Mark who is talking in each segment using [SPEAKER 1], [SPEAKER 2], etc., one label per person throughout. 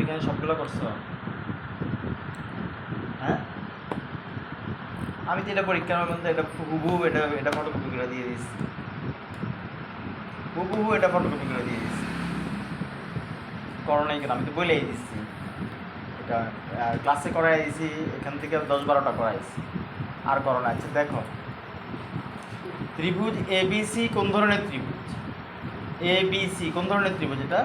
[SPEAKER 1] এখানে সবগুলো করছো? হ্যাঁ, আমি তো এটা পরীক্ষার মধ্যে এটা হুবহু এটা ফটোকপি করে দিয়ে দিচ্ছি, হুবহু এটা ফটোকপি করে দিয়ে দিচ্ছি। করো নাই কেন? আমি তো বলেই দিচ্ছি এটা ক্লাসে করাই দিয়েছি, এখান থেকে 10-12টা করাইছি, আর করো না। আচ্ছা দেখো, ত্রিভুজ এবিসি কোন ধরনের ত্রিভুজ? এবিসি কোন ধরনের ত্রিভুজ? এটা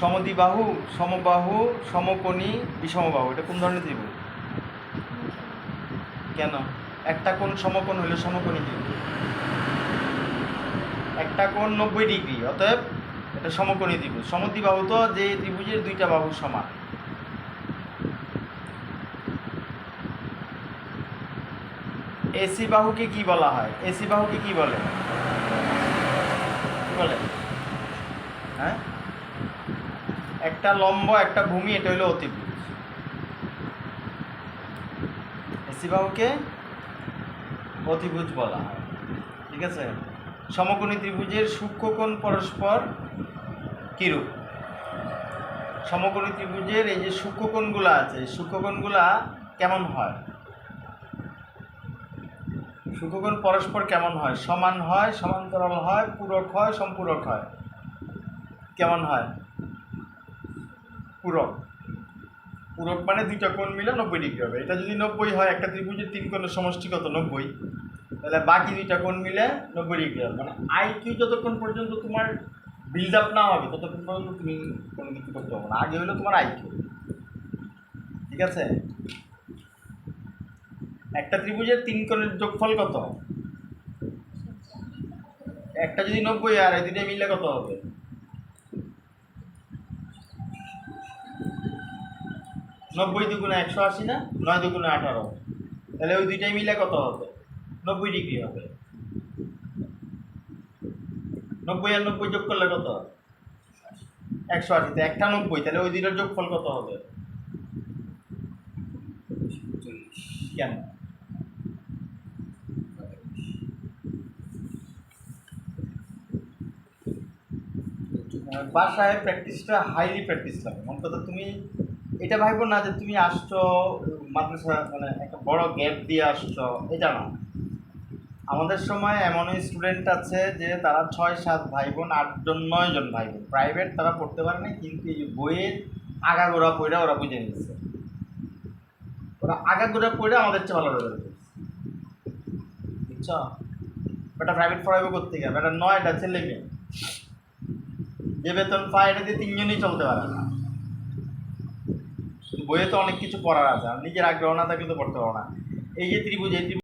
[SPEAKER 1] সমদ্বিবাহু, সমবাহু, সমকোণী, বিষমবাহু। এটা কোন ধরনের ত্রিভুজ? কেন? একটা কোণ সমকোণ হলে সমকোণী ত্রিভুজ। একটা কোণ 90 ডিগ্রি, অতএব এটা সমকোণী ত্রিভুজ। সমদ্বিবাহু তো যে ত্রিভুজের দুইটা বাহু সমান। এসি বাহুকে কি বলা হয়? এসি বাহুকে কি বলে? কি বলে? হ্যাঁ, একটা লম্ব একটা ভূমি, এটা হলো অতিভুজ। এসি বাহুকে অতিভুজ বলা হয়, ঠিক আছে? সমকোণী ত্রিভুজের সূক্ষ্মকোণ পরস্পর কিরূপ? সমকোণী ত্রিভুজের এই যে সূক্ষ্মকোণগুলো আছে, সূক্ষ্মকোণগুলা কেমন হয়? সূক্ষ্মকোণ পরস্পর কেমন হয়? সমান হয়, সমান্তরাল হয়, পূরক হয়, সম্পূরক হয়? কেমন হয়? পূরক। পূরক মানে দুইটা কোণ মিলে 90 ডিগ্রি হবে। এটা যদি 90 হয়, একটা ত্রিভুজের 3 কোণের সমষ্টি কত? 90। তাহলে বাকি দুইটা কোণ মিলে 90 ডিগ্রি হবে। মানে আইকিউ যতক্ষণ পর্যন্ত তোমার বিল্ড আপ না হবে ততক্ষণ পর্যন্ত তুমি কোনো কিছু করতে পারবে না। আগে হলো তোমার আইকিউ, ঠিক আছে? একটা ত্রিভুজের 3 কোণের যোগফল কত? একটা যদি 90 আর এই দুইটা মিলে কত হবে? 90 দুগুণে 180 না, 9 দুগুণে 18। তাহলে ওই দুইটাই মিলে কত হবে? 90 ডিগ্রি হবে। 90 আর 90 যোগ করলে কত? 180। তো একটা 90, তাহলে ওই দুইটার যোগফল কত হবে? কেন? বাসায় প্র্যাকটিসটা হাইলি প্র্যাকটিস লাগে। মন কথা, তুমি এটা ভাববো না যে তুমি আসছো মাদ্রাসা মানে একটা বড় গ্যাপ দিয়ে আসছো, এটা না। আমাদের সময় এমন স্টুডেন্ট আছে যে তারা 6-7 ভাই বোন, 8-9 জন ভাই বোন, প্রাইভেট তারা পড়তে পারে না, কিন্তু এই বইয়ের আগাগোড়া পড়ে ওরা বুঝে নিচ্ছে। ওরা আগাগোড়া পড়ে আমাদের চেয়ে ভালো রেজাল্ট করছে, বুঝছো? বেটা প্রাইভেট পড়াইবো করতে গিয়ে, বেটা 9টা ছেলে মেয়ে, যে বেতন পায় এটা দিয়ে 3জনই চলতে পারে না। বইয়ে তো অনেক কিছু পড়ার আছে, আর নিজের আগ্রহ না থাকলে তো পড়তে পারো না। এই যে ত্রিভুজ, এই ত্রিভুজ